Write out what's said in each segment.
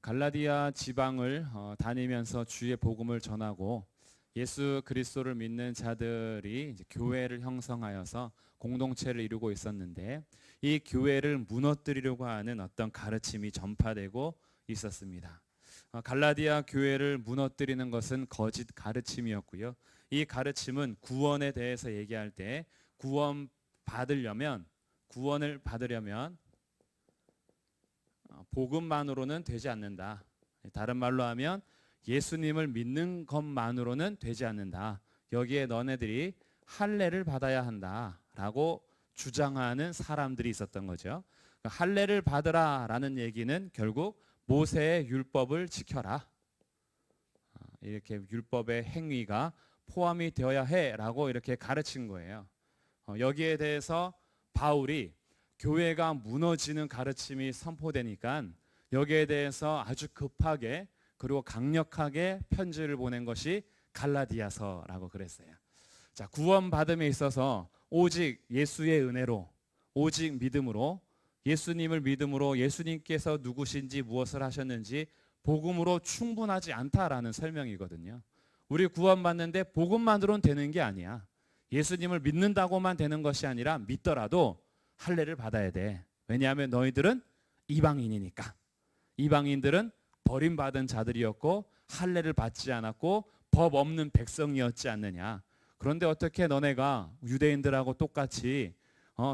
갈라디아 지방을 다니면서 주의 복음을 전하고 예수 그리스도를 믿는 자들이 이제 교회를 형성하여서 공동체를 이루고 있었는데, 이 교회를 무너뜨리려고 하는 어떤 가르침이 전파되고 있었습니다. 갈라디아 교회를 무너뜨리는 것은 거짓 가르침이었고요. 이 가르침은 구원에 대해서 얘기할 때 구원을 받으려면 복음만으로는 되지 않는다. 다른 말로 하면 예수님을 믿는 것만으로는 되지 않는다. 여기에 너네들이 할례를 받아야 한다라고 주장하는 사람들이 있었던 거죠. 할례를 받으라라는 얘기는 결국 모세의 율법을 지켜라, 이렇게 율법의 행위가 포함이 되어야 해라고 이렇게 가르친 거예요. 여기에 대해서 바울이 교회가 무너지는 가르침이 선포되니까 여기에 대해서 아주 급하게 그리고 강력하게 편지를 보낸 것이 갈라디아서라고 그랬어요. 자, 구원받음에 있어서 오직 예수의 은혜로, 오직 믿음으로, 예수님을 믿음으로 예수님께서 누구신지 무엇을 하셨는지 복음으로 충분하지 않다라는 설명이거든요. 우리 구원받는데 복음만으로는 되는 게 아니야. 예수님을 믿는다고만 되는 것이 아니라 믿더라도 할례를 받아야 돼. 왜냐하면 너희들은 이방인이니까. 이방인들은 버림받은 자들이었고 할례를 받지 않았고 법 없는 백성이었지 않느냐. 그런데 어떻게 너네가 유대인들하고 똑같이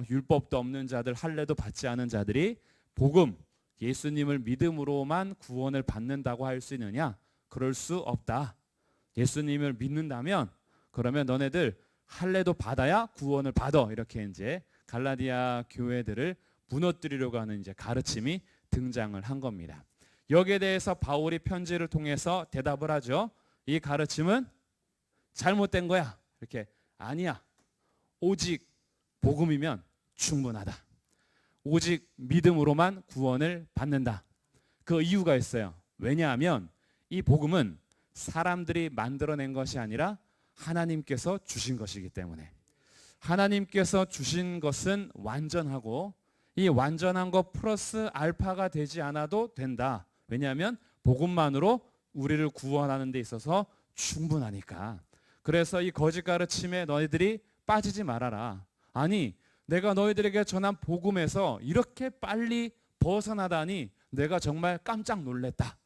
율법도 없는 자들, 할례도 받지 않은 자들이 복음, 예수님을 믿음으로만 구원을 받는다고 할 수 있느냐? 그럴 수 없다. 예수님을 믿는다면 그러면 너네들 할례도 받아야 구원을 받아. 이렇게 이제 갈라디아 교회들을 무너뜨리려고 하는 이제 가르침이 등장을 한 겁니다. 여기에 대해서 바울이 편지를 통해서 대답을 하죠. 이 가르침은 잘못된 거야. 이렇게 아니야. 오직 복음이면 충분하다. 오직 믿음으로만 구원을 받는다. 그 이유가 있어요. 왜냐하면 이 복음은 사람들이 만들어낸 것이 아니라 하나님께서 주신 것이기 때문에. 하나님께서 주신 것은 완전하고 이 완전한 것 플러스 알파가 되지 않아도 된다. 왜냐하면 복음만으로 우리를 구원하는 데 있어서 충분하니까. 그래서 이 거짓 가르침에 너희들이 빠지지 말아라. 아니, 내가 너희들에게 전한 복음에서 이렇게 빨리 벗어나다니 내가 정말 깜짝 놀랐다.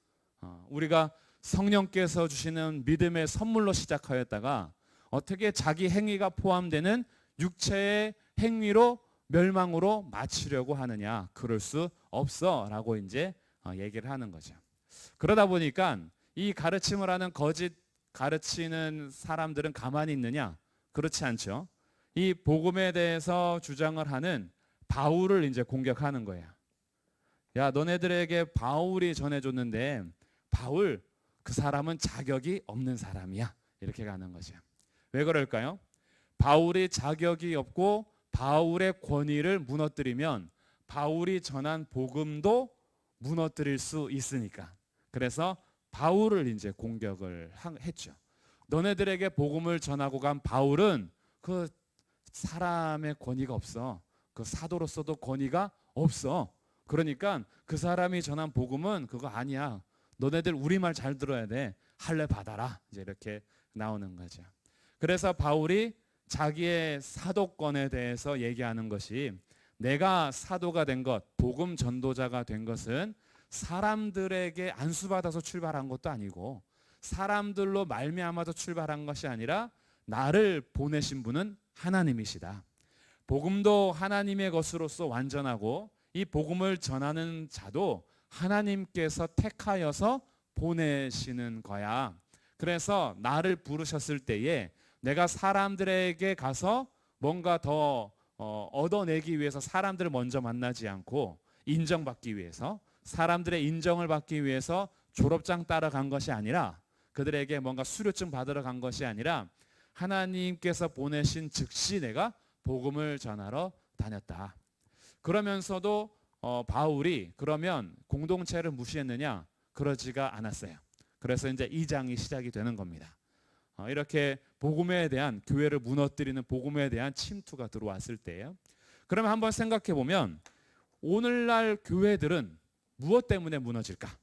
우리가 성령께서 주시는 믿음의 선물로 시작하였다가 어떻게 자기 행위가 포함되는 육체의 행위로 멸망으로 마치려고 하느냐. 그럴 수 없어 라고 이제 얘기를 하는 거죠. 그러다 보니까 이 가르침을 하는 거짓 가르치는 사람들은 가만히 있느냐? 그렇지 않죠. 이 복음에 대해서 주장을 하는 바울을 이제 공격하는 거예요. 야, 너네들에게 바울이 전해줬는데 바울, 그 사람은 자격이 없는 사람이야. 이렇게 가는 거죠. 왜 그럴까요? 바울이 자격이 없고 바울의 권위를 무너뜨리면 바울이 전한 복음도 무너뜨릴 수 있으니까. 그래서 바울을 이제 공격을 했죠. 너네들에게 복음을 전하고 간 바울은 그 사람의 권위가 없어. 그 사도로서도 권위가 없어. 그러니까 그 사람이 전한 복음은 그거 아니야. 너네들 우리 말 잘 들어야 돼. 할례 받아라. 이제 이렇게 나오는 거죠. 그래서 바울이 자기의 사도권에 대해서 얘기하는 것이, 내가 사도가 된 것, 복음 전도자가 된 것은 사람들에게 안수받아서 출발한 것도 아니고 사람들로 말미암아서 출발한 것이 아니라 나를 보내신 분은 하나님이시다. 복음도 하나님의 것으로서 완전하고 이 복음을 전하는 자도 하나님께서 택하여서 보내시는 거야. 그래서 나를 부르셨을 때에 내가 사람들에게 가서 뭔가 더 얻어내기 위해서 사람들을 먼저 만나지 않고 인정받기 위해서, 사람들의 인정을 받기 위해서 졸업장 따라간 것이 아니라, 그들에게 뭔가 수료증 받으러 간 것이 아니라 하나님께서 보내신 즉시 내가 복음을 전하러 다녔다. 그러면서도 바울이 그러면 공동체를 무시했느냐? 그러지가 않았어요. 그래서 이제 2장이 시작이 되는 겁니다. 이렇게 복음에 대한, 교회를 무너뜨리는 복음에 대한 침투가 들어왔을 때예요. 그러면 한번 생각해 보면 오늘날 교회들은 무엇 때문에 무너질까?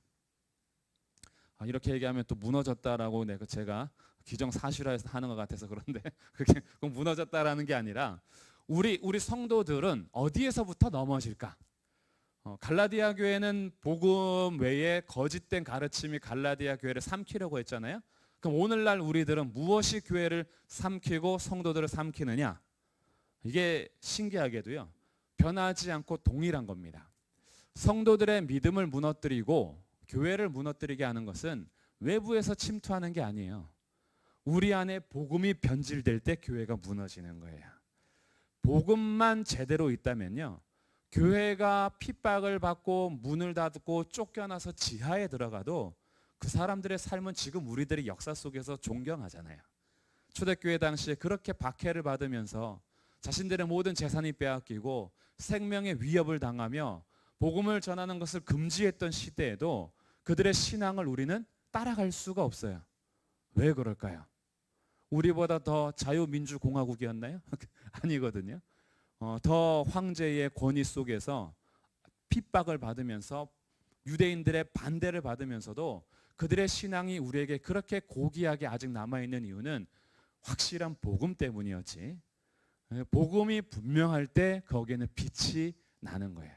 이렇게 얘기하면 또 무너졌다라고 제가 기정사실화해서 하는 것 같아서 그런데 그게 무너졌다라는 게 아니라 우리 성도들은 어디에서부터 넘어질까? 갈라디아 교회는 복음 외에 거짓된 가르침이 갈라디아 교회를 삼키려고 했잖아요. 그럼 오늘날 우리들은 무엇이 교회를 삼키고 성도들을 삼키느냐? 이게 신기하게도요, 변하지 않고 동일한 겁니다. 성도들의 믿음을 무너뜨리고 교회를 무너뜨리게 하는 것은 외부에서 침투하는 게 아니에요. 우리 안에 복음이 변질될 때 교회가 무너지는 거예요. 복음만 제대로 있다면요, 교회가 핍박을 받고 문을 닫고 쫓겨나서 지하에 들어가도 그 사람들의 삶은 지금 우리들이 역사 속에서 존경하잖아요. 초대교회 당시에 그렇게 박해를 받으면서 자신들의 모든 재산이 빼앗기고 생명의 위협을 당하며 복음을 전하는 것을 금지했던 시대에도 그들의 신앙을 우리는 따라갈 수가 없어요. 왜 그럴까요? 우리보다 더 자유민주공화국이었나요? 아니거든요. 더 황제의 권위 속에서 핍박을 받으면서 유대인들의 반대를 받으면서도 그들의 신앙이 우리에게 그렇게 고귀하게 아직 남아있는 이유는 확실한 복음 때문이었지. 복음이 분명할 때 거기에는 빛이 나는 거예요.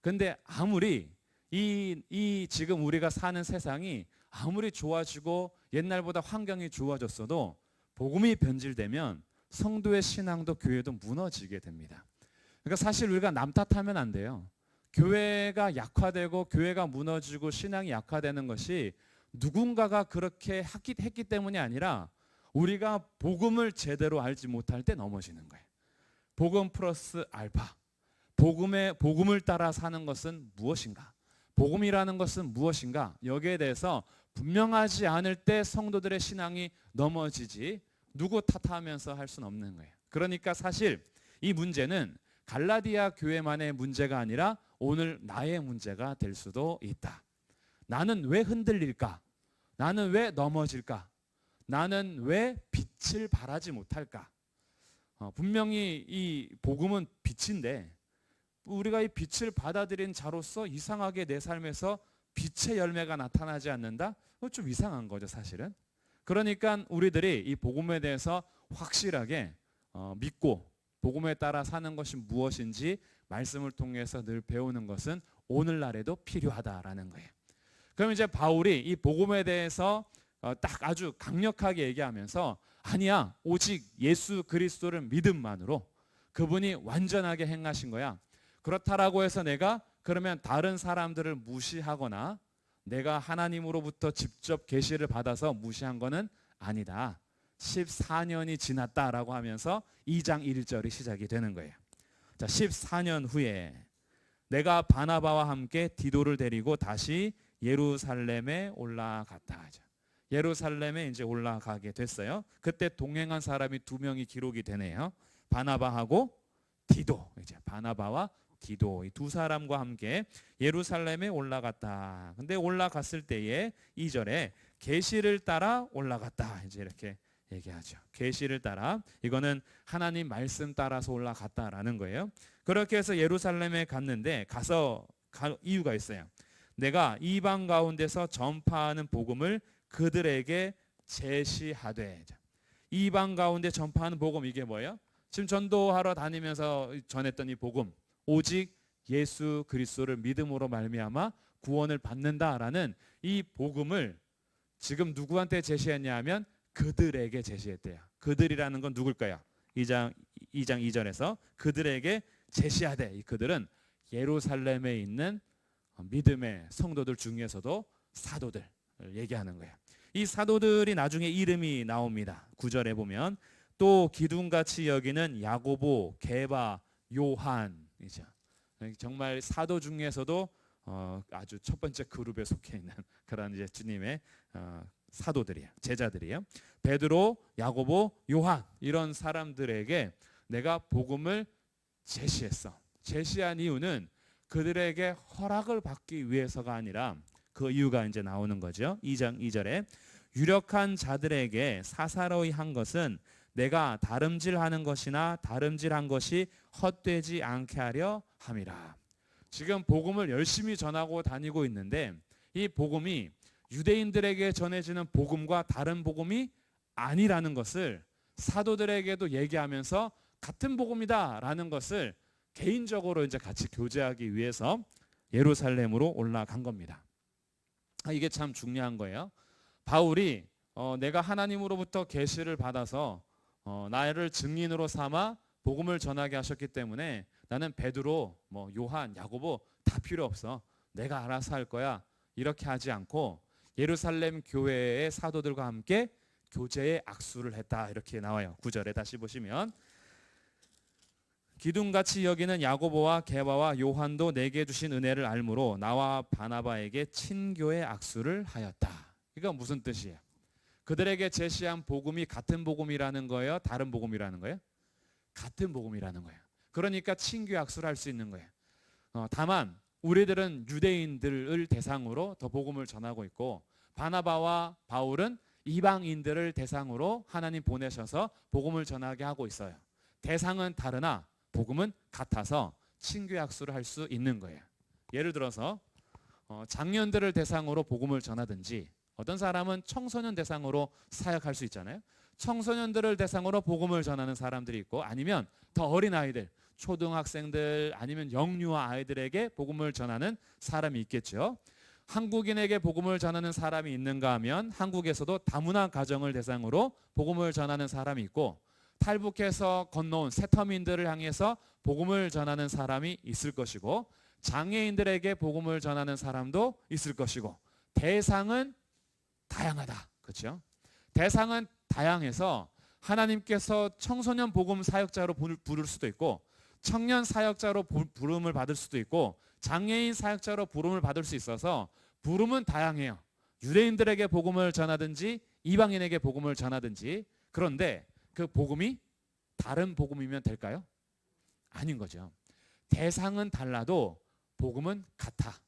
근데 아무리 이 지금 우리가 사는 세상이 아무리 좋아지고 옛날보다 환경이 좋아졌어도 복음이 변질되면 성도의 신앙도 교회도 무너지게 됩니다. 그러니까 사실 우리가 남 탓하면 안 돼요. 교회가 약화되고 교회가 무너지고 신앙이 약화되는 것이 누군가가 그렇게 했기 때문이 아니라 우리가 복음을 제대로 알지 못할 때 넘어지는 거예요. 복음 플러스 알파. 복음을 따라 사는 것은 무엇인가? 복음이라는 것은 무엇인가? 여기에 대해서 분명하지 않을 때 성도들의 신앙이 넘어지지 누구 탓하면서 할 수는 없는 거예요. 그러니까 사실 이 문제는 갈라디아 교회만의 문제가 아니라 오늘 나의 문제가 될 수도 있다. 나는 왜 흔들릴까? 나는 왜 넘어질까? 나는 왜 빛을 발하지 못할까? 분명히 이 복음은 빛인데 우리가 이 빛을 받아들인 자로서 이상하게 내 삶에서 빛의 열매가 나타나지 않는다? 좀 이상한 거죠, 사실은. 그러니까 우리들이 이 복음에 대해서 확실하게 믿고 복음에 따라 사는 것이 무엇인지 말씀을 통해서 늘 배우는 것은 오늘날에도 필요하다라는 거예요. 그럼 이제 바울이 이 복음에 대해서 딱 아주 강력하게 얘기하면서 아니야, 오직 예수 그리스도를 믿음만으로 그분이 완전하게 행하신 거야. 그렇다라고 해서 내가 그러면 다른 사람들을 무시하거나 내가 하나님으로부터 직접 계시를 받아서 무시한 거는 아니다. 14년이 지났다라고 하면서 2장 1절이 시작이 되는 거예요. 자, 14년 후에 내가 바나바와 함께 디도를 데리고 다시 예루살렘에 올라갔다. 예루살렘에 이제 올라가게 됐어요. 그때 동행한 사람이 2명이 기록이 되네요. 바나바하고 디도. 이제 바나바와 디도 이 두 사람과 함께 예루살렘에 올라갔다. 근데 올라갔을 때에 2절에 계시를 따라 올라갔다. 이제 이렇게 얘기하죠. 계시를 따라. 이거는 하나님 말씀 따라서 올라갔다라는 거예요. 그렇게 해서 예루살렘에 갔는데 가서 이유가 있어요. 내가 이방 가운데서 전파하는 복음을 그들에게 제시하되. 이방 가운데 전파하는 복음 이게 뭐예요? 지금 전도하러 다니면서 전했던 이 복음. 오직 예수 그리스도를 믿음으로 말미암아 구원을 받는다라는 이 복음을 지금 누구한테 제시했냐 하면 그들에게 제시했대요. 그들이라는 건 누굴까요? 2장 2절에서 그들에게 제시하되. 이 그들은 예루살렘에 있는 믿음의 성도들 중에서도 사도들 얘기하는 거예요. 이 사도들이 나중에 이름이 나옵니다. 9절에 보면 또 기둥같이 여기는 야고보, 게바, 요한이죠. 정말 사도 중에서도 아주 첫 번째 그룹에 속해 있는 그런 이제 주님의 사도들이에요. 제자들이에요. 베드로, 야고보, 요한 이런 사람들에게 내가 복음을 제시했어. 제시한 이유는 그들에게 허락을 받기 위해서가 아니라 그 이유가 이제 나오는 거죠. 2장 2절에 유력한 자들에게 사사로이 한 것은 내가 다름질하는 것이나 다름질한 것이 헛되지 않게 하려 함이라. 지금 복음을 열심히 전하고 다니고 있는데 이 복음이 유대인들에게 전해지는 복음과 다른 복음이 아니라는 것을 사도들에게도 얘기하면서 같은 복음이다라는 것을 개인적으로 이제 같이 교제하기 위해서 예루살렘으로 올라간 겁니다. 이게 참 중요한 거예요. 바울이 내가 하나님으로부터 계시를 받아서 나를 증인으로 삼아 복음을 전하게 하셨기 때문에 나는 베드로, 요한, 야고보 다 필요 없어. 내가 알아서 할 거야. 이렇게 하지 않고 예루살렘 교회의 사도들과 함께 교제의 악수를 했다. 이렇게 나와요. 9절에 다시 보시면 기둥같이 여기는 야고보와 게바와 요한도 내게 주신 은혜를 알므로 나와 바나바에게 친교의 악수를 하였다. 이건 무슨 뜻이에요? 그들에게 제시한 복음이 같은 복음이라는 거예요? 다른 복음이라는 거예요? 같은 복음이라는 거예요. 그러니까 친교의 악수를 할 수 있는 거예요. 다만 우리들은 유대인들을 대상으로 더 복음을 전하고 있고 바나바와 바울은 이방인들을 대상으로 하나님 보내셔서 복음을 전하게 하고 있어요. 대상은 다르나 복음은 같아서 친교의 악수를 할 수 있는 거예요. 예를 들어서 장년들을 대상으로 복음을 전하든지 어떤 사람은 청소년 대상으로 사역할 수 있잖아요. 청소년들을 대상으로 복음을 전하는 사람들이 있고 아니면 더 어린 아이들, 초등학생들 아니면 영유아 아이들에게 복음을 전하는 사람이 있겠죠. 한국인에게 복음을 전하는 사람이 있는가 하면 한국에서도 다문화 가정을 대상으로 복음을 전하는 사람이 있고 탈북해서 건너온 새터민들을 향해서 복음을 전하는 사람이 있을 것이고 장애인들에게 복음을 전하는 사람도 있을 것이고 대상은 다양하다. 그렇죠? 대상은 다양해서 하나님께서 청소년 복음 사역자로 부를 수도 있고 청년 사역자로 부름을 받을 수도 있고 장애인 사역자로 부름을 받을 수 있어서 부름은 다양해요. 유대인들에게 복음을 전하든지 이방인에게 복음을 전하든지. 그런데 그 복음이 다른 복음이면 될까요? 아닌 거죠. 대상은 달라도 복음은 같아.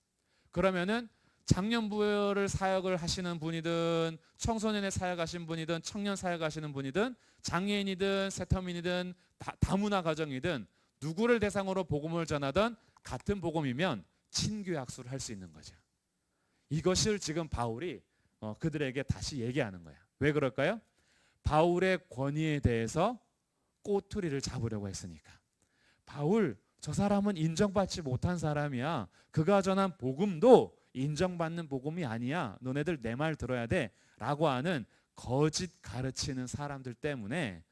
그러면은 장년부를 사역을 하시는 분이든 청소년의 사역하신 분이든 청년 사역하시는 분이든 장애인이든 새터민이든 다문화 가정이든 누구를 대상으로 복음을 전하든 같은 복음이면 친교의 악수를 할 수 있는 거죠. 이것을 지금 바울이 그들에게 다시 얘기하는 거예요. 왜 그럴까요? 바울의 권위에 대해서 꼬투리를 잡으려고 했으니까. 바울, 저 사람은 인정받지 못한 사람이야. 그가 전한 복음도 인정받는 복음이 아니야. 너네들 내 말 들어야 돼. 라고 하는 거짓 가르치는 사람들 때문에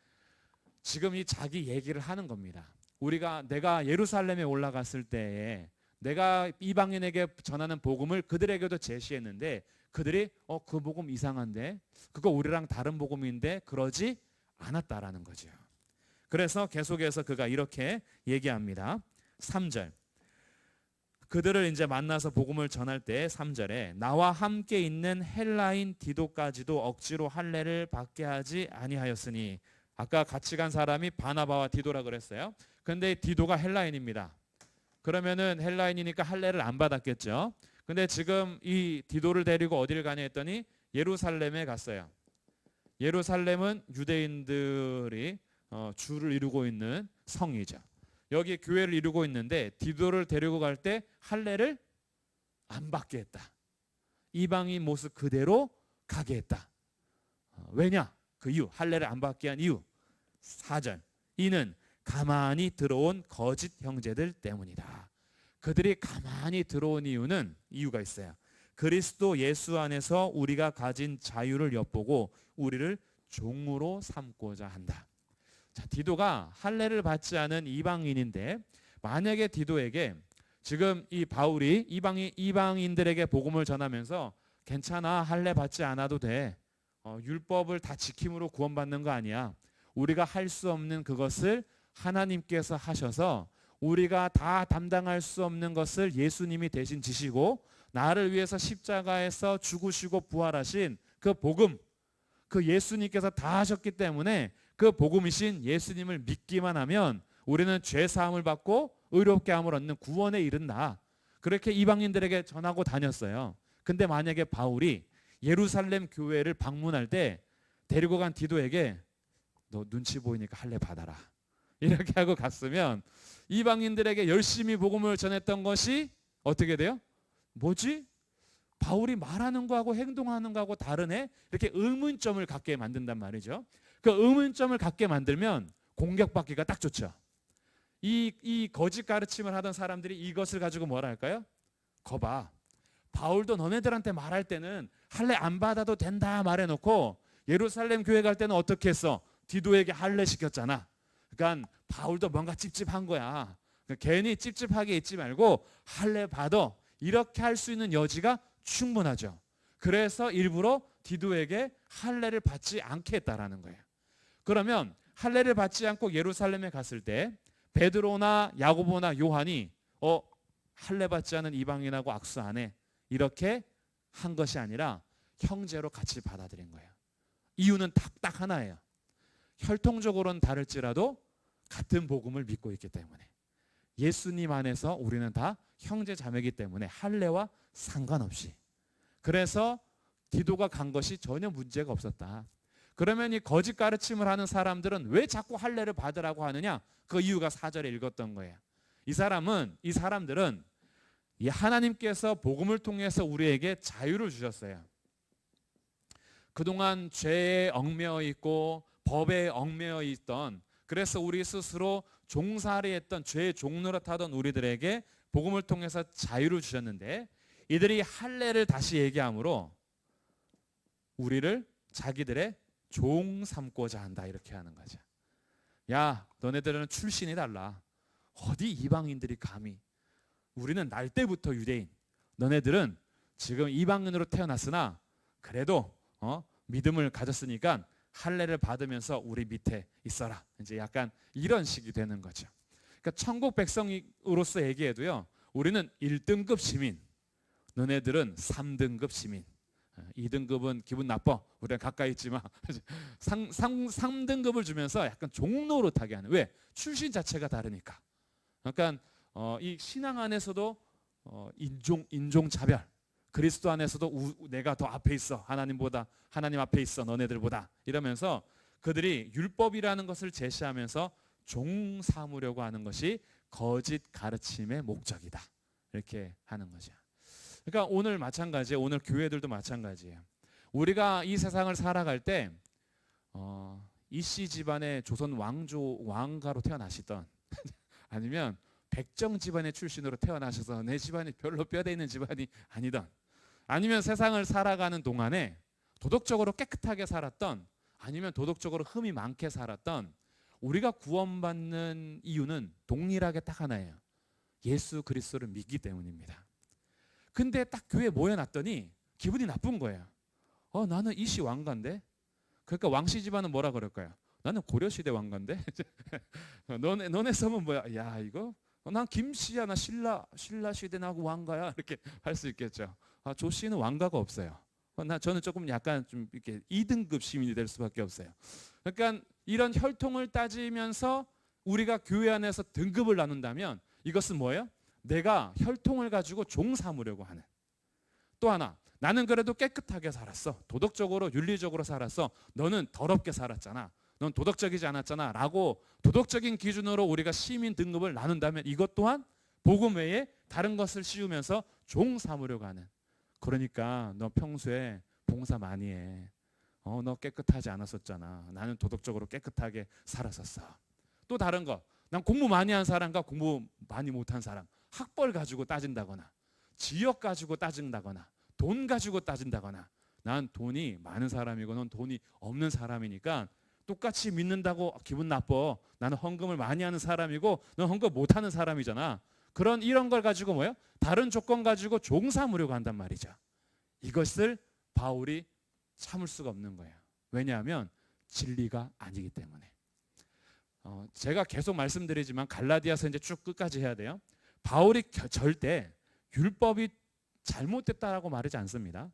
지금 이 자기 얘기를 하는 겁니다. 내가 예루살렘에 올라갔을 때에 내가 이방인에게 전하는 복음을 그들에게도 제시했는데 그들이 그 복음 이상한데 그거 우리랑 다른 복음인데 그러지 않았다라는 거죠. 그래서 계속해서 그가 이렇게 얘기합니다. 3절. 그들을 이제 만나서 복음을 전할 때 3절에 나와 함께 있는 헬라인 디도까지도 억지로 할례를 받게 하지 아니하였으니 아까 같이 간 사람이 바나바와 디도라 그랬어요. 근데 디도가 헬라인입니다. 그러면은 헬라인이니까 할례를 안 받았겠죠. 근데 지금 이 디도를 데리고 어디를 가냐 했더니 예루살렘에 갔어요. 예루살렘은 유대인들이 주를 이루고 있는 성이죠. 여기 교회를 이루고 있는데 디도를 데리고 갈 때 할례를 안 받게 했다. 이방인 모습 그대로 가게 했다. 왜냐? 그 이유, 할례를 안 받게 한 이유. 4절. 이는 가만히 들어온 거짓 형제들 때문이다. 그들이 가만히 들어온 이유가 있어요. 그리스도 예수 안에서 우리가 가진 자유를 엿보고 우리를 종으로 삼고자 한다. 자, 디도가 할례를 받지 않은 이방인인데 만약에 디도에게 지금 이 바울이 이방인들에게 복음을 전하면서 괜찮아, 할례 받지 않아도 돼. 율법을 다 지킴으로 구원받는 거 아니야. 우리가 할 수 없는 그것을 하나님께서 하셔서 우리가 다 담당할 수 없는 것을 예수님이 대신 지시고 나를 위해서 십자가에서 죽으시고 부활하신 그 복음, 그 예수님께서 다 하셨기 때문에 그 복음이신 예수님을 믿기만 하면 우리는 죄 사함을 받고 의롭게 함을 얻는 구원에 이른다. 그렇게 이방인들에게 전하고 다녔어요. 근데 만약에 바울이 예루살렘 교회를 방문할 때 데리고 간 디도에게 너 눈치 보이니까 할례 받아라. 이렇게 하고 갔으면 이방인들에게 열심히 복음을 전했던 것이 어떻게 돼요? 뭐지? 바울이 말하는 거하고 행동하는 거하고 다르네? 이렇게 의문점을 갖게 만든단 말이죠. 그 의문점을 갖게 만들면 공격받기가 딱 좋죠. 이 거짓 가르침을 하던 사람들이 이것을 가지고 뭐라 할까요? 거봐, 바울도 너네들한테 말할 때는 할례 안 받아도 된다 말해놓고 예루살렘 교회 갈 때는 어떻게 했어? 디도에게 할례 시켰잖아. 그러니까 바울도 뭔가 찝찝한 거야. 그러니까 괜히 찝찝하게 있지 말고 할례 받아. 이렇게 할 수 있는 여지가 충분하죠. 그래서 일부러 디도에게 할례를 받지 않게 했다라는 거예요. 그러면 할례를 받지 않고 예루살렘에 갔을 때 베드로나 야고보나 요한이 할례 받지 않은 이방인하고 악수 안 해. 이렇게 한 것이 아니라 형제로 같이 받아들인 거예요. 이유는 딱 하나예요. 혈통적으로는 다를지라도 같은 복음을 믿고 있기 때문에, 예수님 안에서 우리는 다 형제 자매이기 때문에 할례와 상관없이, 그래서 디도가 간 것이 전혀 문제가 없었다. 그러면 이 거짓 가르침을 하는 사람들은 왜 자꾸 할례를 받으라고 하느냐? 그 이유가 4절에 읽었던 거예요. 이 사람들은 이 하나님께서 복음을 통해서 우리에게 자유를 주셨어요. 그동안 죄에 얽매여 있고 법에 얽매여 있던, 그래서 우리 스스로 종살이 했던 죄의 종노릇하던 우리들에게 복음을 통해서 자유를 주셨는데, 이들이 할례를 다시 얘기함으로 우리를 자기들의 종 삼고자 한다, 이렇게 하는 거죠. 야, 너네들은 출신이 달라. 어디 이방인들이 감히. 우리는 날 때부터 유대인. 너네들은 지금 이방인으로 태어났으나 그래도 믿음을 가졌으니까 할례를 받으면서 우리 밑에 있어라. 이제 약간 이런 식이 되는 거죠. 그러니까 천국 백성으로서 얘기해도요, 우리는 1등급 시민, 너네들은 3등급 시민. 2등급은 기분 나빠. 우리랑 가까이 있지 마. 3등급을 주면서 약간 종노릇하게 하는. 왜? 출신 자체가 다르니까. 그러니까 이 신앙 안에서도 인종 차별. 그리스도 안에서도 내가 더 앞에 있어. 하나님보다, 하나님 앞에 있어. 너네들보다. 이러면서 그들이 율법이라는 것을 제시하면서 종 삼으려고 하는 것이 거짓 가르침의 목적이다. 이렇게 하는 거죠. 그러니까 오늘 마찬가지예요. 오늘 교회들도 마찬가지예요. 우리가 이 세상을 살아갈 때 이씨 집안의 조선 왕가로 태어나시던 아니면 백정 집안의 출신으로 태어나셔서 내 집안이 별로 뼈대 있는 집안이 아니던, 아니면 세상을 살아가는 동안에 도덕적으로 깨끗하게 살았던, 아니면 도덕적으로 흠이 많게 살았던, 우리가 구원받는 이유는 동일하게 딱 하나예요. 예수 그리스도를 믿기 때문입니다. 근데 딱 교회에 모여놨더니 기분이 나쁜 거예요. 나는 이씨 왕가인데? 그러니까 왕씨 집안은 뭐라 그럴까요? 나는 고려시대 왕가인데? 너네 섬은 뭐야? 야, 이거 난 김씨야. 나 신라 시대 나고 왕가야. 이렇게 할 수 있겠죠. 조씨는 왕가가 없어요. 저는 조금 약간 좀 이렇게 2등급 시민이 될 수밖에 없어요. 그러니까 이런 혈통을 따지면서 우리가 교회 안에서 등급을 나눈다면 이것은 뭐예요? 내가 혈통을 가지고 종 삼으려고 하는. 또 하나, 나는 그래도 깨끗하게 살았어. 도덕적으로 윤리적으로 살았어. 너는 더럽게 살았잖아. 넌 도덕적이지 않았잖아. 라고 도덕적인 기준으로 우리가 시민 등급을 나눈다면 이것 또한 복음 외에 다른 것을 씌우면서 종 삼으려고 하는. 그러니까 너 평소에 봉사 많이 해. 너 깨끗하지 않았었잖아. 나는 도덕적으로 깨끗하게 살았었어. 또 다른 거, 난 공부 많이 한 사람과 공부 많이 못한 사람, 학벌 가지고 따진다거나 지역 가지고 따진다거나 돈 가지고 따진다거나, 난 돈이 많은 사람이고 넌 돈이 없는 사람이니까 똑같이 믿는다고 기분 나빠. 나는 헌금을 많이 하는 사람이고 넌 헌금 못하는 사람이잖아. 이런 걸 가지고 뭐예요? 다른 조건 가지고 종 삼으려고 한단 말이죠. 이것을 바울이 참을 수가 없는 거예요. 왜냐하면 진리가 아니기 때문에. 제가 계속 말씀드리지만 갈라디아서 이제 쭉 끝까지 해야 돼요. 바울이 절대 율법이 잘못됐다라고 말하지 않습니다.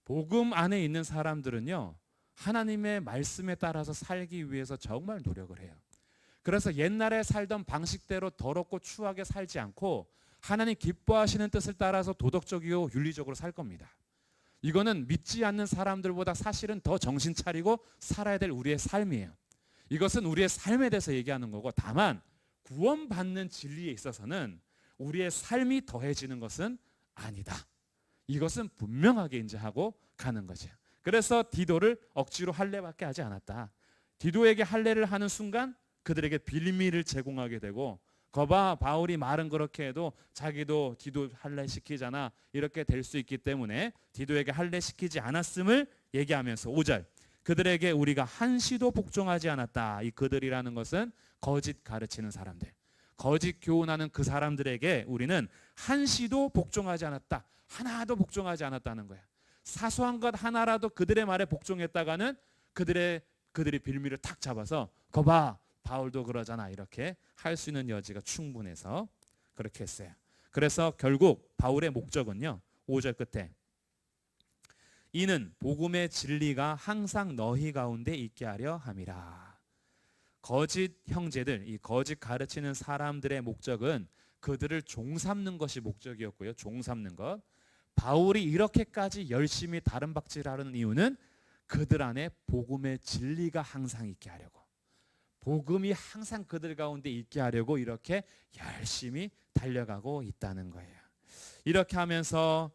복음 안에 있는 사람들은요, 하나님의 말씀에 따라서 살기 위해서 정말 노력을 해요. 그래서 옛날에 살던 방식대로 더럽고 추하게 살지 않고 하나님 기뻐하시는 뜻을 따라서 도덕적이고 윤리적으로 살 겁니다. 이거는 믿지 않는 사람들보다 사실은 더 정신 차리고 살아야 될 우리의 삶이에요. 이것은 우리의 삶에 대해서 얘기하는 거고, 다만 구원받는 진리에 있어서는 우리의 삶이 더해지는 것은 아니다. 이것은 분명하게 이제 하고 가는 거죠. 그래서 디도를 억지로 할례밖에 하지 않았다. 디도에게 할례를 하는 순간 그들에게 빌미를 제공하게 되고, 거봐 바울이 말은 그렇게 해도 자기도 디도 할례 시키잖아, 이렇게 될 수 있기 때문에 디도에게 할례 시키지 않았음을 얘기하면서 5절, 그들에게 우리가 한시도 복종하지 않았다. 이 그들이라는 것은 거짓 가르치는 사람들, 거짓 교훈하는 그 사람들에게 우리는 한시도 복종하지 않았다. 하나도 복종하지 않았다는 거야. 사소한 것 하나라도 그들의 말에 복종했다가는 그들이 빌미를 탁 잡아서 거봐 바울도 그러잖아, 이렇게 할 수 있는 여지가 충분해서 그렇게 했어요. 그래서 결국 바울의 목적은요, 5절 끝에 이는 복음의 진리가 항상 너희 가운데 있게 하려 함이라. 거짓 형제들, 이 거짓 가르치는 사람들의 목적은 그들을 종삼는 것이 목적이었고요. 종삼는 것. 바울이 이렇게까지 열심히 다른 박질하는 이유는 그들 안에 복음의 진리가 항상 있게 하려고, 복음이 항상 그들 가운데 있게 하려고 이렇게 열심히 달려가고 있다는 거예요. 이렇게 하면서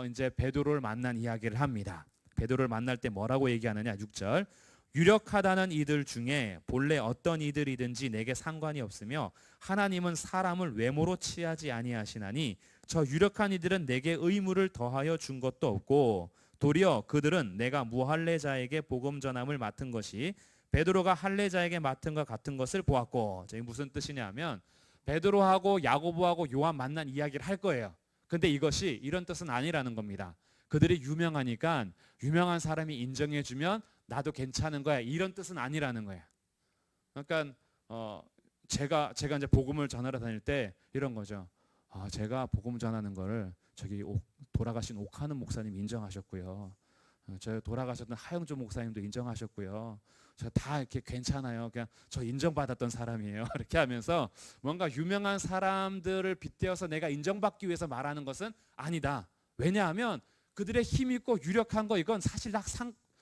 이제 베드로를 만난 이야기를 합니다. 베드로를 만날 때 뭐라고 얘기하느냐, 6절, 유력하다는 이들 중에 본래 어떤 이들이든지 내게 상관이 없으며 하나님은 사람을 외모로 취하지 아니하시나니 저 유력한 이들은 내게 의무를 더하여 준 것도 없고 도리어 그들은 내가 무할례자에게 복음 전함을 맡은 것이 베드로가 할례자에게 맡은 것 같은 것을 보았고, 저게 무슨 뜻이냐면 베드로하고 야고보하고 요한 만난 이야기를 할 거예요. 근데 이것이 이런 뜻은 아니라는 겁니다. 그들이 유명하니까 유명한 사람이 인정해주면 나도 괜찮은 거야, 이런 뜻은 아니라는 거예요. 그러니까 제가 이제 복음을 전하러 다닐 때 이런 거죠. 제가 복음 전하는 거를 저기 돌아가신 옥하는 목사님 인정하셨고요. 저 돌아가셨던 하영조 목사님도 인정하셨고요. 저 다 이렇게 괜찮아요. 그냥 저 인정받았던 사람이에요. 이렇게 하면서 뭔가 유명한 사람들을 빗대어서 내가 인정받기 위해서 말하는 것은 아니다. 왜냐하면 그들의 힘 있고 유력한 거 이건 사실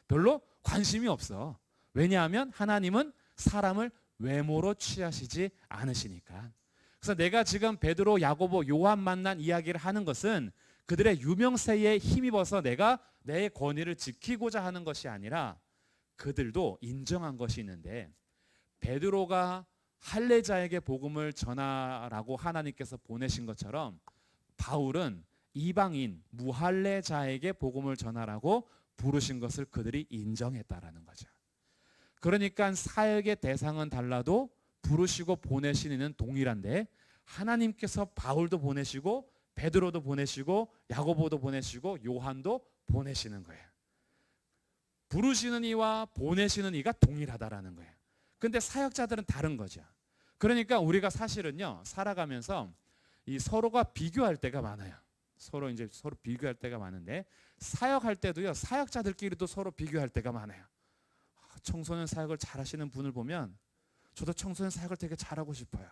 별로 관심이 없어. 왜냐하면 하나님은 사람을 외모로 취하시지 않으시니까. 그래서 내가 지금 베드로, 야고보, 요한 만난 이야기를 하는 것은 그들의 유명세에 힘입어서 내가 내 권위를 지키고자 하는 것이 아니라 그들도 인정한 것이 있는데, 베드로가 할례자에게 복음을 전하라고 하나님께서 보내신 것처럼 바울은 이방인 무할례자에게 복음을 전하라고 부르신 것을 그들이 인정했다라는 거죠. 그러니까 사역의 대상은 달라도 부르시고 보내시는 이는 동일한데 하나님께서 바울도 보내시고 베드로도 보내시고 야고보도 보내시고 요한도 보내시는 거예요. 부르시는 이와 보내시는 이가 동일하다라는 거예요. 근데 사역자들은 다른 거죠. 그러니까 우리가 사실은요, 살아가면서 이 서로가 비교할 때가 많아요. 서로 비교할 때가 많은데, 사역할 때도요, 사역자들끼리도 서로 비교할 때가 많아요. 청소년 사역을 잘하시는 분을 보면 저도 청소년 사역을 되게 잘하고 싶어요.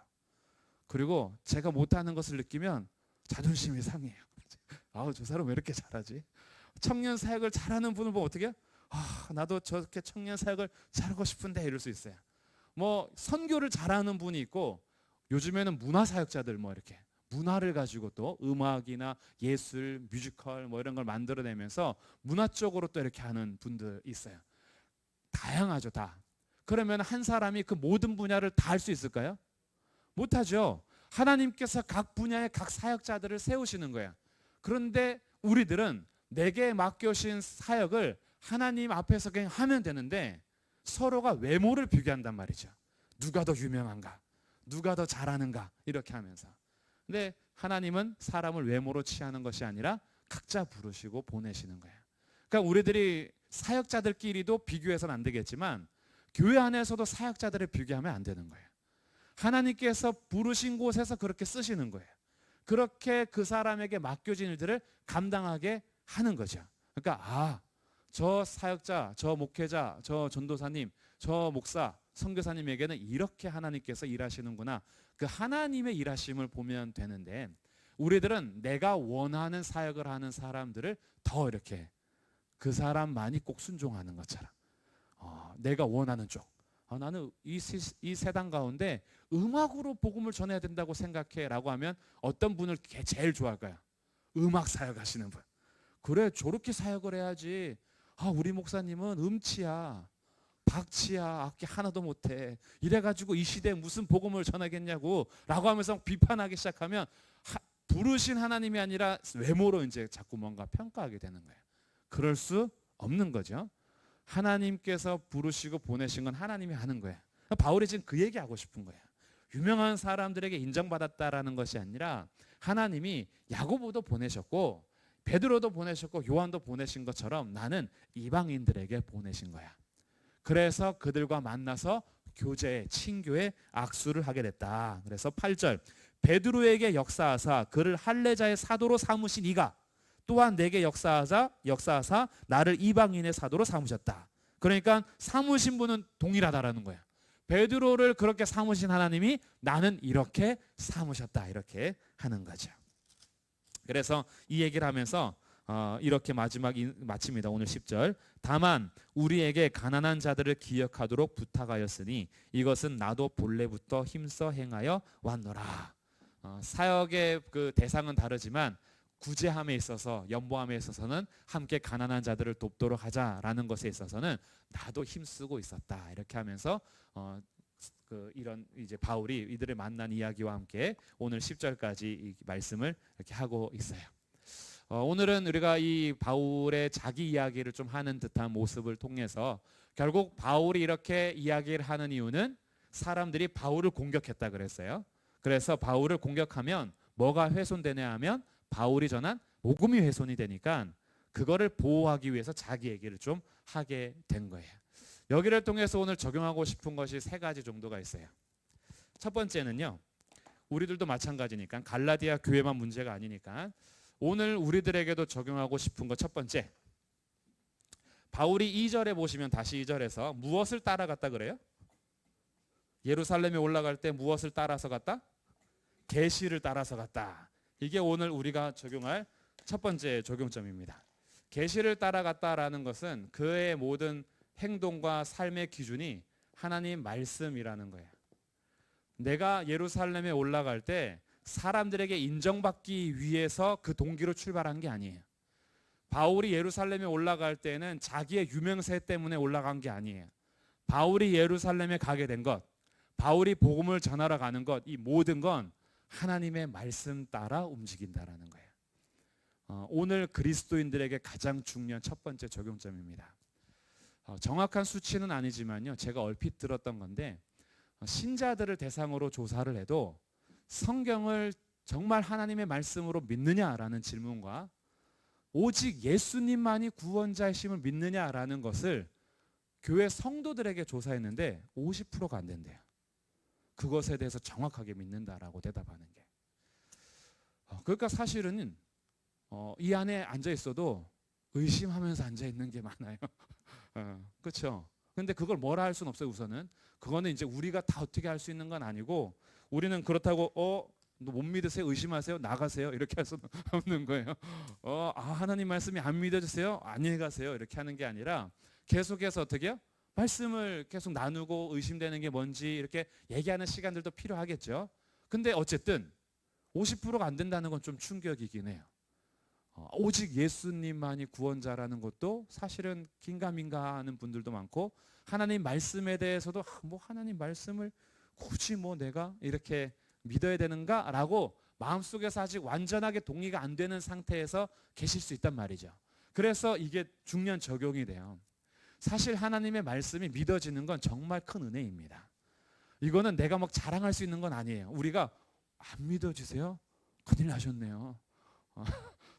그리고 제가 못하는 것을 느끼면 자존심이 상해요. 저 사람 왜 이렇게 잘하지? 청년 사역을 잘하는 분을 보면 어떻게 해요? 나도 저렇게 청년 사역을 잘하고 싶은데, 이럴 수 있어요. 뭐 선교를 잘하는 분이 있고, 요즘에는 문화 사역자들 이렇게 문화를 가지고 또 음악이나 예술, 뮤지컬 이런 걸 만들어내면서 문화 쪽으로 또 이렇게 하는 분들 있어요. 다양하죠, 다. 그러면 한 사람이 그 모든 분야를 다 할 수 있을까요? 못하죠. 하나님께서 각 분야의 각 사역자들을 세우시는 거예요. 그런데 우리들은 내게 맡겨주신 사역을 하나님 앞에서 그냥 하면 되는데 서로가 외모를 비교한단 말이죠. 누가 더 유명한가? 누가 더 잘하는가? 이렇게 하면서. 근데 하나님은 사람을 외모로 취하는 것이 아니라 각자 부르시고 보내시는 거예요. 그러니까 우리들이 사역자들끼리도 비교해서는 안 되겠지만 교회 안에서도 사역자들을 비교하면 안 되는 거예요. 하나님께서 부르신 곳에서 그렇게 쓰시는 거예요. 그렇게 그 사람에게 맡겨진 일들을 감당하게 하는 거죠. 그러니까 저 사역자, 저 목회자, 저 전도사님, 저 목사, 선교사님에게는 이렇게 하나님께서 일하시는구나. 그 하나님의 일하심을 보면 되는데, 우리들은 내가 원하는 사역을 하는 사람들을 더 이렇게 그 사람만이 꼭 순종하는 것처럼 내가 원하는 쪽, 나는 이 세상 가운데 음악으로 복음을 전해야 된다고 생각해 라고 하면 어떤 분을 제일 좋아할까요? 음악 사역하시는 분. 그래 저렇게 사역을 해야지. 우리 목사님은 음치야, 박치야, 악기 하나도 못해. 이래가지고 이 시대에 무슨 복음을 전하겠냐고 라고 하면서 비판하기 시작하면 부르신 하나님이 아니라 외모로 이제 자꾸 뭔가 평가하게 되는 거예요. 그럴 수 없는 거죠. 하나님께서 부르시고 보내신 건 하나님이 하는 거예요. 바울이 지금 그 얘기하고 싶은 거예요. 유명한 사람들에게 인정받았다라는 것이 아니라 하나님이 야고보도 보내셨고 베드로도 보내셨고 요한도 보내신 것처럼 나는 이방인들에게 보내신 거야. 그래서 그들과 만나서 교제, 친교에 악수를 하게 됐다. 그래서 8절 베드로에게 역사하사 그를 할례자의 사도로 삼으신 이가 또한 내게 역사하사 나를 이방인의 사도로 삼으셨다. 그러니까 삼으신 분은 동일하다라는 거야. 베드로를 그렇게 삼으신 하나님이 나는 이렇게 삼으셨다. 이렇게 하는 거죠. 그래서 이 얘기를 하면서 이렇게 마칩니다. 오늘 10절. 다만 우리에게 가난한 자들을 기억하도록 부탁하였으니 이것은 나도 본래부터 힘써 행하여 왔노라. 사역의 그 대상은 다르지만 구제함에 있어서 연보함에 있어서는 함께 가난한 자들을 돕도록 하자라는 것에 있어서는 나도 힘쓰고 있었다. 이렇게 하면서 이런 이제 바울이 이들을 만난 이야기와 함께 오늘 10절까지 이 말씀을 이렇게 하고 있어요. 오늘은 우리가 이 바울의 자기 이야기를 좀 하는 듯한 모습을 통해서 결국 바울이 이렇게 이야기를 하는 이유는 사람들이 바울을 공격했다 그랬어요. 그래서 바울을 공격하면 뭐가 훼손되냐 하면 바울이 전한 복음이 훼손이 되니까 그거를 보호하기 위해서 자기 얘기를 좀 하게 된 거예요. 여기를 통해서 오늘 적용하고 싶은 것이 3가지 정도가 있어요. 첫 번째는요. 우리들도 마찬가지니까 갈라디아 교회만 문제가 아니니까 오늘 우리들에게도 적용하고 싶은 것 첫 번째. 바울이 2절에 보시면 다시 2절에서 무엇을 따라갔다 그래요? 예루살렘에 올라갈 때 무엇을 따라서 갔다? 계시를 따라서 갔다. 이게 오늘 우리가 적용할 첫 번째 적용점입니다. 계시를 따라갔다라는 것은 그의 모든 행동과 삶의 기준이 하나님 말씀이라는 거예요. 내가 예루살렘에 올라갈 때 사람들에게 인정받기 위해서 그 동기로 출발한 게 아니에요. 바울이 예루살렘에 올라갈 때는 자기의 유명세 때문에 올라간 게 아니에요. 바울이 예루살렘에 가게 된 것, 바울이 복음을 전하러 가는 것, 이 모든 건 하나님의 말씀 따라 움직인다라는 거예요. 오늘 그리스도인들에게 가장 중요한 첫 번째 적용점입니다. 정확한 수치는 아니지만요. 제가 얼핏 들었던 건데 신자들을 대상으로 조사를 해도 성경을 정말 하나님의 말씀으로 믿느냐라는 질문과 오직 예수님만이 구원자이심을 믿느냐라는 것을 교회 성도들에게 조사했는데 50%가 안 된대요. 그것에 대해서 정확하게 믿는다라고 대답하는 게. 그러니까 사실은 이 안에 앉아 있어도 의심하면서 앉아 있는 게 많아요. 그렇죠? 근데 그걸 뭐라 할 수는 없어요. 우선은 그거는 이제 우리가 다 어떻게 할 수 있는 건 아니고 우리는 그렇다고 너 못 믿으세요? 의심하세요? 나가세요? 이렇게 할 수는 없는 거예요. 하나님 말씀이 안 믿어지세요? 안녕히 가세요. 이렇게 하는 게 아니라 계속해서 어떻게 해요? 말씀을 계속 나누고 의심되는 게 뭔지 이렇게 얘기하는 시간들도 필요하겠죠. 근데 어쨌든 50%가 안 된다는 건 좀 충격이긴 해요. 오직 예수님만이 구원자라는 것도 사실은 긴가민가 하는 분들도 많고 하나님 말씀에 대해서도 뭐 하나님 말씀을 굳이 뭐 내가 이렇게 믿어야 되는가라고 마음속에서 아직 완전하게 동의가 안 되는 상태에서 계실 수 있단 말이죠. 그래서 이게 중요한 적용이 돼요. 사실 하나님의 말씀이 믿어지는 건 정말 큰 은혜입니다. 이거는 내가 막 자랑할 수 있는 건 아니에요. 우리가 안 믿어지세요? 큰일 나셨네요.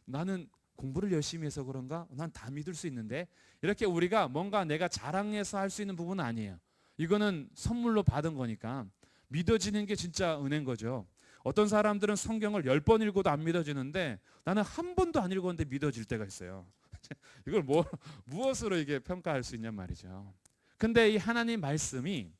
나는 공부를 열심히 해서 그런가? 난 다 믿을 수 있는데 이렇게 우리가 뭔가 내가 자랑해서 할 수 있는 부분은 아니에요. 이거는 선물로 받은 거니까 믿어지는 게 진짜 은혜인 거죠. 어떤 사람들은 성경을 10번 읽어도 안 믿어지는데 나는 한 번도 안 읽었는데 믿어질 때가 있어요. 이걸 무엇으로 이게 평가할 수 있냔 말이죠. 근데 이 하나님 말씀이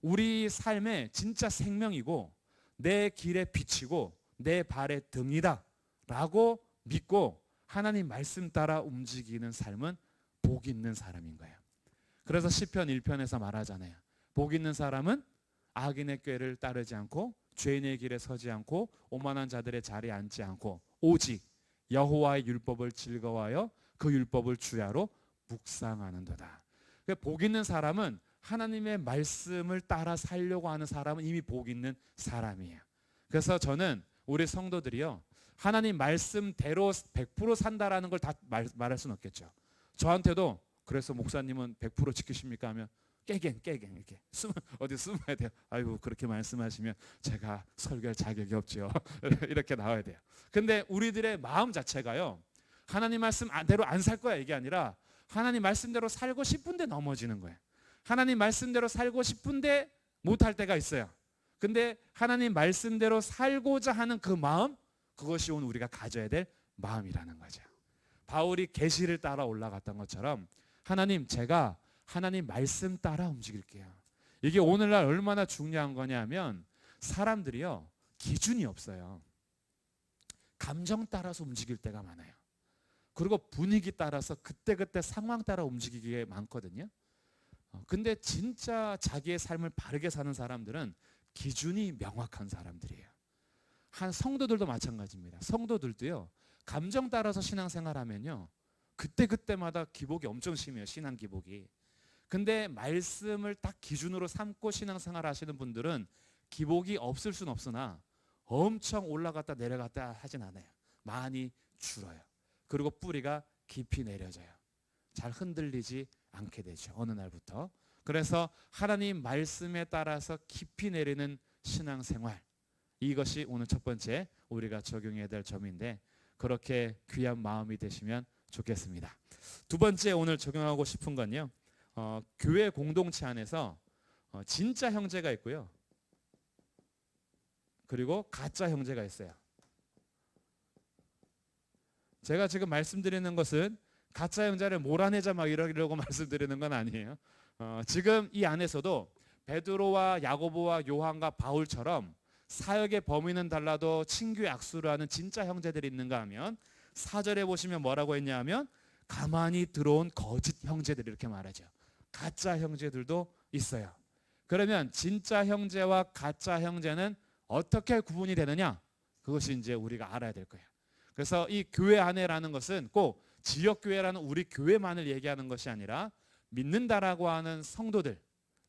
우리 삶의 진짜 생명이고 내 길의 빛이고 내 발의 등이다 라고 믿고 하나님 말씀 따라 움직이는 삶은 복 있는 사람인 거예요. 그래서 시편 1편에서 말하잖아요. 복 있는 사람은 악인의 꾀를 따르지 않고 죄인의 길에 서지 않고 오만한 자들의 자리에 앉지 않고 오직 여호와의 율법을 즐거워하여 그 율법을 주야로 묵상하는도다. 복 있는 사람은 하나님의 말씀을 따라 살려고 하는 사람은 이미 복 있는 사람이에요. 그래서 저는 우리 성도들이요, 하나님 말씀대로 100% 산다라는 걸 다 말할 수는 없겠죠. 저한테도 그래서 목사님은 100% 지키십니까 하면 깨갱 이렇게 어디 숨어야 돼요. 아이고 그렇게 말씀하시면 제가 설교할 자격이 없죠. 이렇게 나와야 돼요. 근데 우리들의 마음 자체가요, 하나님 말씀대로 안 살 거야 이게 아니라 하나님 말씀대로 살고 싶은데 넘어지는 거예요. 하나님 말씀대로 살고 싶은데 못할 때가 있어요. 근데 하나님 말씀대로 살고자 하는 그 마음, 그것이 오늘 우리가 가져야 될 마음이라는 거죠. 바울이 계시를 따라 올라갔던 것처럼 하나님, 제가 하나님 말씀 따라 움직일게요. 이게 오늘날 얼마나 중요한 거냐면 사람들이요, 기준이 없어요. 감정 따라서 움직일 때가 많아요. 그리고 분위기 따라서 그때그때 상황 따라 움직이기에 많거든요. 근데 진짜 자기의 삶을 바르게 사는 사람들은 기준이 명확한 사람들이에요. 한 성도들도 마찬가지입니다. 성도들도요, 감정 따라서 신앙생활하면요, 그때그때마다 기복이 엄청 심해요. 신앙 기복이. 근데 말씀을 딱 기준으로 삼고 신앙생활 하시는 분들은 기복이 없을 수는 없으나 엄청 올라갔다 내려갔다 하진 않아요. 많이 줄어요. 그리고 뿌리가 깊이 내려져요. 잘 흔들리지 않게 되죠. 어느 날부터. 그래서 하나님 말씀에 따라서 깊이 내리는 신앙생활, 이것이 오늘 첫 번째 우리가 적용해야 될 점인데, 그렇게 귀한 마음이 되시면 좋겠습니다. 두 번째 오늘 적용하고 싶은 건요, 교회 공동체 안에서 진짜 형제가 있고요, 그리고 가짜 형제가 있어요. 제가 지금 말씀드리는 것은 가짜 형제를 몰아내자 막 이러려고 말씀드리는 건 아니에요. 지금 이 안에서도 베드로와 야고보와 요한과 바울처럼 사역의 범위는 달라도 친교의 악수를 하는 진짜 형제들이 있는가 하면 4절에 보시면 뭐라고 했냐 하면 가만히 들어온 거짓 형제들, 이렇게 말하죠. 가짜 형제들도 있어요. 그러면 진짜 형제와 가짜 형제는 어떻게 구분이 되느냐? 그것이 이제 우리가 알아야 될 거예요. 그래서 이 교회 안에라는 것은 꼭 지역교회라는 우리 교회만을 얘기하는 것이 아니라 믿는다라고 하는 성도들,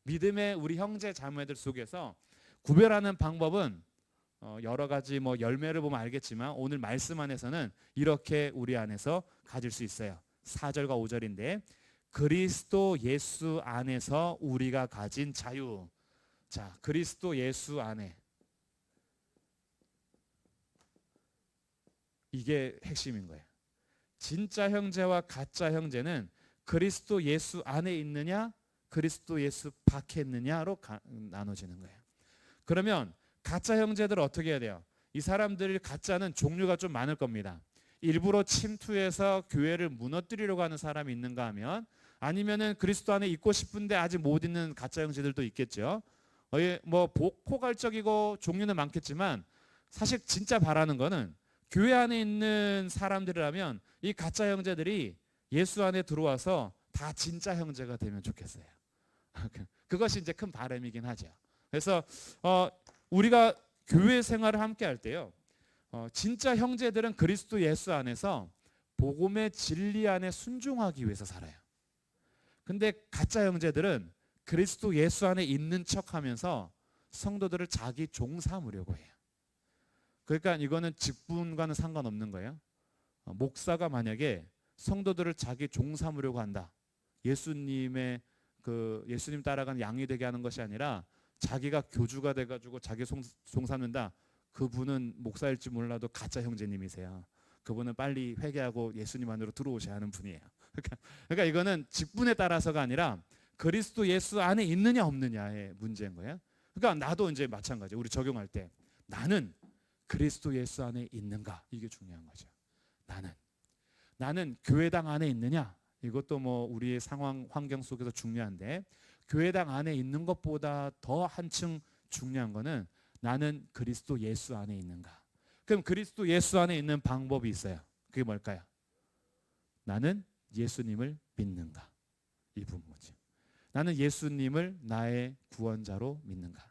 믿음의 우리 형제 자매들 속에서 구별하는 방법은 여러 가지 열매를 보면 알겠지만 오늘 말씀 안에서는 이렇게 우리 안에서 가질 수 있어요. 4절과 5절인데 그리스도 예수 안에서 우리가 가진 자유. 자, 그리스도 예수 안에, 이게 핵심인 거예요. 진짜 형제와 가짜 형제는 그리스도 예수 안에 있느냐, 그리스도 예수 밖에 있느냐로 나눠지는 거예요. 그러면 가짜 형제들 어떻게 해야 돼요? 이 사람들 가짜는 종류가 좀 많을 겁니다. 일부러 침투해서 교회를 무너뜨리려고 하는 사람이 있는가 하면, 아니면은 그리스도 안에 있고 싶은데 아직 못 있는 가짜 형제들도 있겠죠. 포괄적이고 종류는 많겠지만 사실 진짜 바라는 거는 교회 안에 있는 사람들이라면 이 가짜 형제들이 예수 안에 들어와서 다 진짜 형제가 되면 좋겠어요. 그것이 이제 큰 바람이긴 하죠. 그래서 우리가 교회 생활을 함께 할 때요, 진짜 형제들은 그리스도 예수 안에서 복음의 진리 안에 순종하기 위해서 살아요. 근데 가짜 형제들은 그리스도 예수 안에 있는 척하면서 성도들을 자기 종 삼으려고 해요. 그러니까 이거는 직분과는 상관없는 거예요. 목사가 만약에 성도들을 자기 종 삼으려고 한다, 예수님의 예수님 따라가는 양이 되게 하는 것이 아니라 자기가 교주가 돼가지고 자기 종 삼는다, 그분은 목사일지 몰라도 가짜 형제님이세요. 그분은 빨리 회개하고 예수님 안으로 들어오셔야 하는 분이에요. 그러니까 이거는 직분에 따라서가 아니라 그리스도 예수 안에 있느냐 없느냐의 문제인 거예요. 그러니까 나도 이제 마찬가지, 우리 적용할 때 나는 그리스도 예수 안에 있는가, 이게 중요한 거죠. 나는 교회당 안에 있느냐, 이것도 우리의 상황 환경 속에서 중요한데, 교회당 안에 있는 것보다 더 한층 중요한 거는 나는 그리스도 예수 안에 있는가. 그럼 그리스도 예수 안에 있는 방법이 있어요. 그게 뭘까요? 나는 예수님을 믿는가, 이 부분이죠. 나는 예수님을 나의 구원자로 믿는가,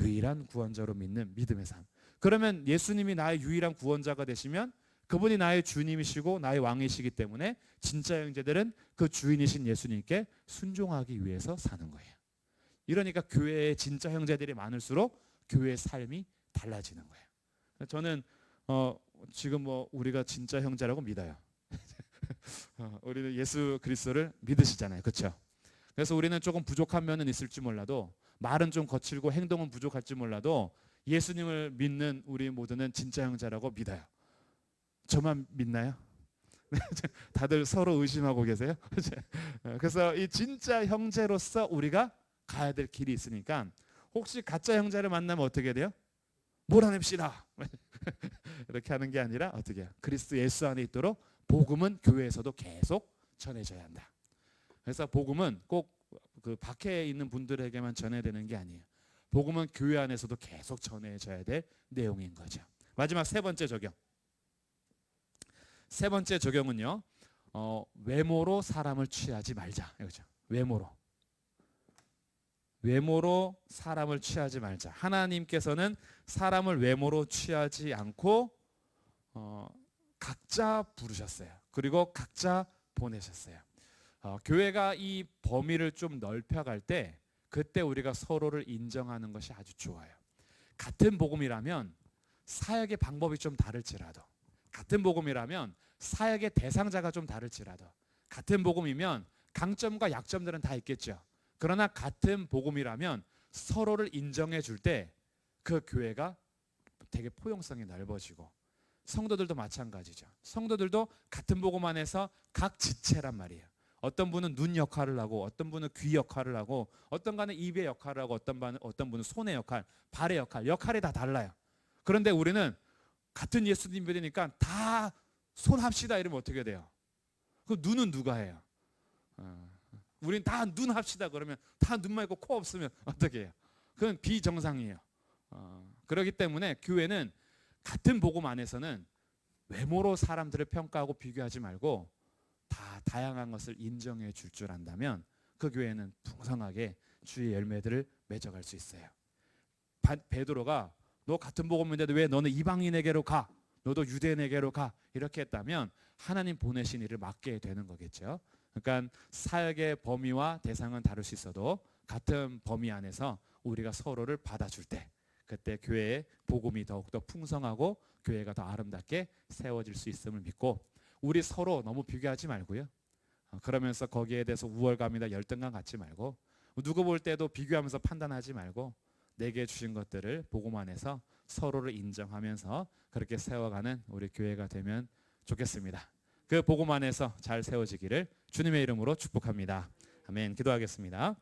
유일한 구원자로 믿는 믿음의 삶. 그러면 예수님이 나의 유일한 구원자가 되시면 그분이 나의 주님이시고 나의 왕이시기 때문에 진짜 형제들은 그 주인이신 예수님께 순종하기 위해서 사는 거예요. 이러니까 교회에 진짜 형제들이 많을수록 교회의 삶이 달라지는 거예요. 저는 지금 우리가 진짜 형제라고 믿어요. 우리는 예수 그리스도를 믿으시잖아요. 그렇죠? 그래서 우리는 조금 부족한 면은 있을지 몰라도, 말은 좀 거칠고 행동은 부족할지 몰라도 예수님을 믿는 우리 모두는 진짜 형제라고 믿어요. 저만 믿나요? 다들 서로 의심하고 계세요. 그래서 이 진짜 형제로서 우리가 가야 될 길이 있으니까, 혹시 가짜 형제를 만나면 어떻게 돼요? 몰아냅시다. 이렇게 하는 게 아니라 어떻게 해요? 그리스도 예수 안에 있도록 복음은 교회에서도 계속 전해져야 한다. 그래서 복음은 꼭 그 밖에 있는 분들에게만 전해야 되는 게 아니에요. 복음은 교회 안에서도 계속 전해져야 될 내용인 거죠. 마지막 세 번째 적용. 세 번째 적용은요, 외모로 사람을 취하지 말자. 이거죠. 외모로 사람을 취하지 말자. 하나님께서는 사람을 외모로 취하지 않고 각자 부르셨어요. 그리고 각자 보내셨어요. 교회가 이 범위를 좀 넓혀갈 때, 그때 우리가 서로를 인정하는 것이 아주 좋아요. 같은 복음이라면 사역의 방법이 좀 다를지라도, 같은 복음이라면 사역의 대상자가 좀 다를지라도, 같은 복음이면 강점과 약점들은 다 있겠죠. 그러나 같은 복음이라면 서로를 인정해 줄 때 그 교회가 되게 포용성이 넓어지고, 성도들도 마찬가지죠. 성도들도 같은 복음 안에서 각 지체란 말이에요. 어떤 분은 눈 역할을 하고, 어떤 분은 귀 역할을 하고, 어떤 분은 입의 역할을 하고, 어떤 분은 손의 역할, 발의 역할이 다 달라요. 그런데 우리는 같은 예수님 믿으니까 다 손 합시다 이러면 어떻게 돼요? 그 눈은 누가 해요? 우린 다 눈 합시다 그러면 다 눈만 있고 코 없으면 어떻게 해요? 그건 비정상이에요. 그렇기 때문에 교회는 같은 복음 안에서는 외모로 사람들을 평가하고 비교하지 말고 다 다양한 것을 인정해 줄 줄 안다면 그 교회는 풍성하게 주의 열매들을 맺어갈 수 있어요. 베드로가 너 같은 복음인데도 왜 너는 이방인에게로 가? 너도 유대인에게로 가? 이렇게 했다면 하나님 보내신 일을 맡게 되는 거겠죠. 그러니까 사역의 범위와 대상은 다를 수 있어도 같은 범위 안에서 우리가 서로를 받아줄 때, 그때 교회의 복음이 더욱더 풍성하고 교회가 더 아름답게 세워질 수 있음을 믿고, 우리 서로 너무 비교하지 말고요. 그러면서 거기에 대해서 우월감이나 열등감 갖지 말고, 누구 볼 때도 비교하면서 판단하지 말고, 내게 주신 것들을 복음 안에서 서로를 인정하면서 그렇게 세워가는 우리 교회가 되면 좋겠습니다. 그 복음 안에서 잘 세워지기를 주님의 이름으로 축복합니다. 아멘. 기도하겠습니다.